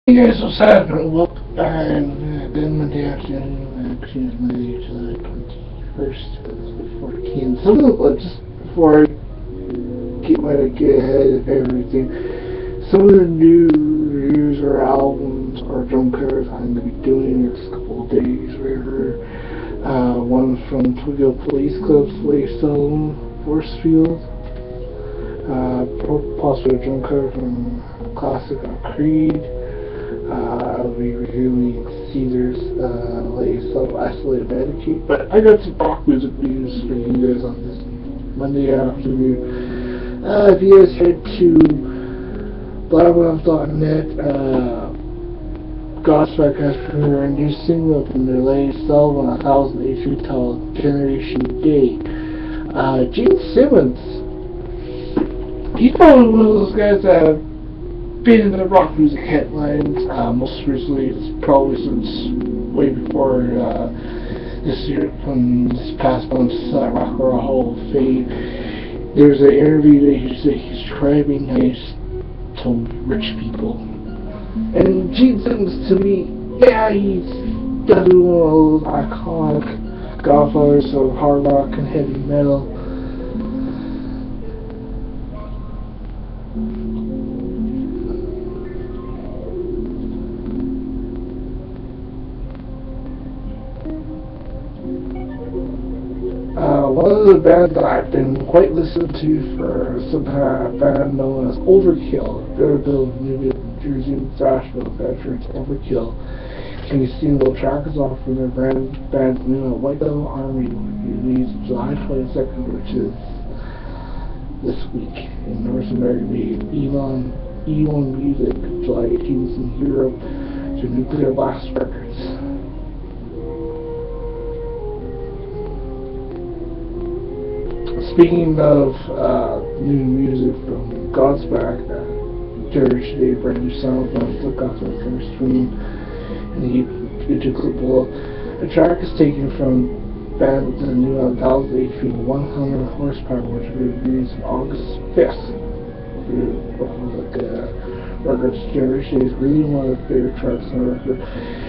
Hey guys, what's happening? Well, I'm in Monday afternoon, actually it's Monday, July 21st, before King. Just before I get ahead of everything, some of the new reviews or albums or drum covers I'm going to be doing the next couple of days, whatever. One from Tokyo Police Club's latest album, Forcefield. Possibly a drum cover from classic Creed. I'll be reviewing Caesar's latest Isolated Medicaid. But I got some rock music news for you guys on this Monday afternoon. If you guys head to blabbermouth.net, Godsmack has premiered a new single from their latest album, 1083, called Generation Day. Gene Simmons, he's probably one of those guys that have been in the rock music headlines. Most recently, it's probably since way before this year, from this past month's Rock and Roll Hall of Fame. There's an interview that he said he's trying to be nice to rich people. And Gene Simmons, to me, yeah, he's definitely one of those iconic godfathers of hard rock and heavy metal. One of the bands that I've been quite listening to for some time, a band known as Overkill. They're built in New Jersey and Thrashville, veterans. Overkill can be seen little trackers off from their band's new White Devil Army, released July 22nd, which is this week. In North America, E1 Music, July 18th in Europe, to Nuclear Blast Records. Speaking of new music from Godsmack, Cherish Day, brand new sound from the Godsmack first stream in the YouTube clip below. The track is taken from band the new 1083 100 horsepower, which will be released on August 5th. Records. Generation is really one of the favorite tracks on the record.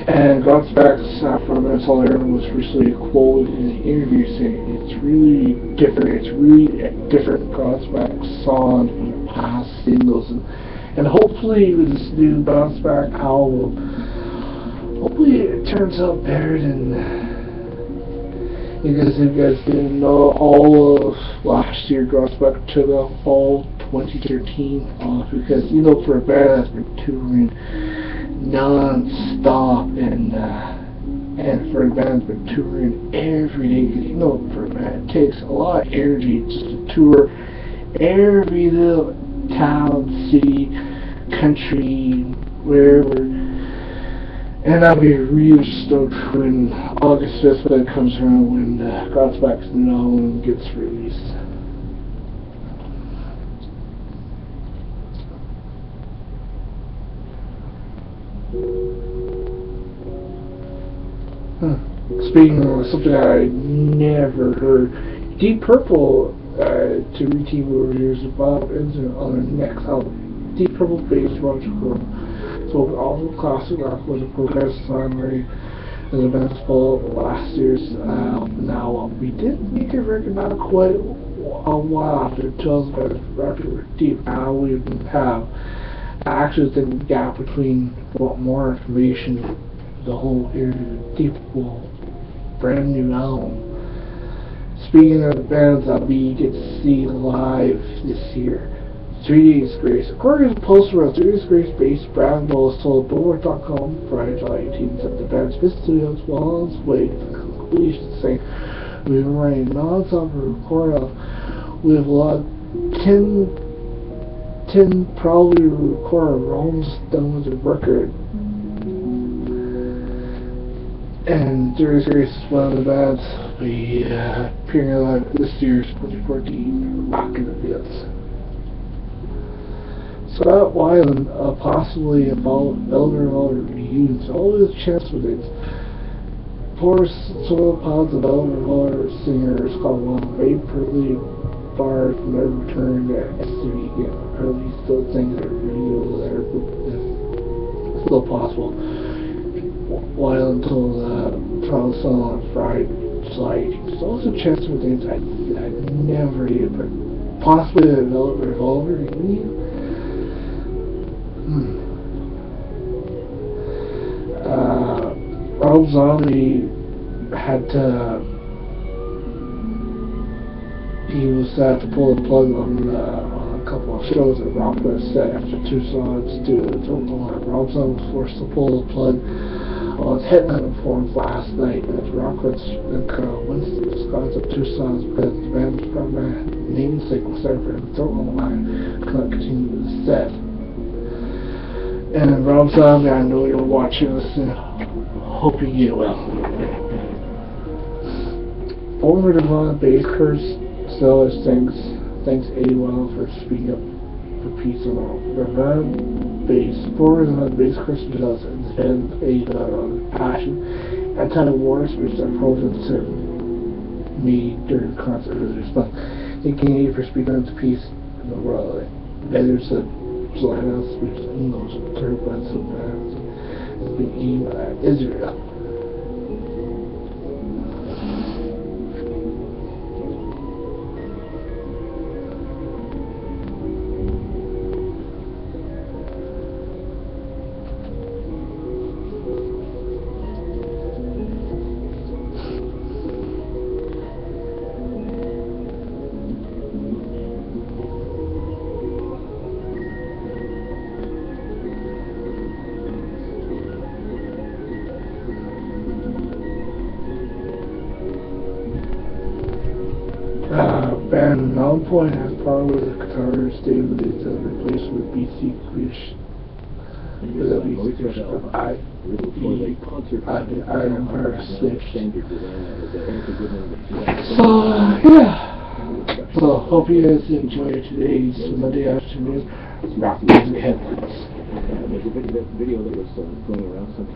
And Godsmack's from Mental Aaron was recently quoted in an interview saying it's really different. It's really a different Godsmack song from the past singles, and hopefully with this new Godsmack album, hopefully it turns out better than. Because if you guys didn't know, all of last year Godsmack took off all 2013 off, because for a band that's been touring non-stop and for a band that's been touring every day, because for a band it takes a lot of energy just to tour every little town, city, country, wherever. And I'll be really stoked when August 5th when it comes around, when Godsmack's new album gets released. Speaking of something I never heard, Deep Purple to reteam over years with Bob Enzio on their next album. Deep Purple based Roger Crow. So all the classic rock was a progressive songwriting as a band follow up last year's album. Now we did make a record not quite a while after 2000 after Deep. Now we have actually the gap between what more information the whole area Deep brand new album. Speaking of the bands that we get to see live this year, 3 Days Grace. According to the poster of 3 Days Grace bassist Brad Willis told Billboard.com Friday, July 18th that the band's fifth studio is well on its way to the completion, saying, "We've been writing non-stop for recording. We have a lot, 10 probably recorded. We're almost done with the record." And 3 Days Grace is one of the bands we appearing live this year's 2014 Rock in the Fields. Scott Weiland, possibly about Elder reunions, always a chance with it. Four solo pods of Elder singer Scott Weiland, Ray Purley barred from their return to SCV again. Purley still thinks that video there still possible. While until trial song on Friday, July 18th. So there's a chance for things I never did, but possibly the Revolver reunion. Rob Zombie had to. He was to pull the plug on a couple of shows that Rob was set after 2 songs due to Rob Zombie was forced to pull the plug on his headline performance last night as Rockwood's Winston Scott's up 2 songs because the band's frontman namesake was there for him to throw on the line couldn't continue the set. And Rob Zombie, I know you're watching this and hope you get well. Former Nirvana bassist Sellers thanks Eddie Well for speaking up for peace and all. Former Nirvana bass Chris Does and Eddie Well on Passion and Tyler Warner speech that Frozen to me during the concert earlier this month. Thanking Eddie for speaking up to peace in the world. Better said Zelina speaks English and turbulence of bands has been aimed at Israel. Band Nonpoint has parted with the guitarist David Lee to replace with BC Krish. I remember Switch. So, yeah. So, hope you guys enjoy today's Monday afternoon rock music headlines. There's a video that was going around sometime.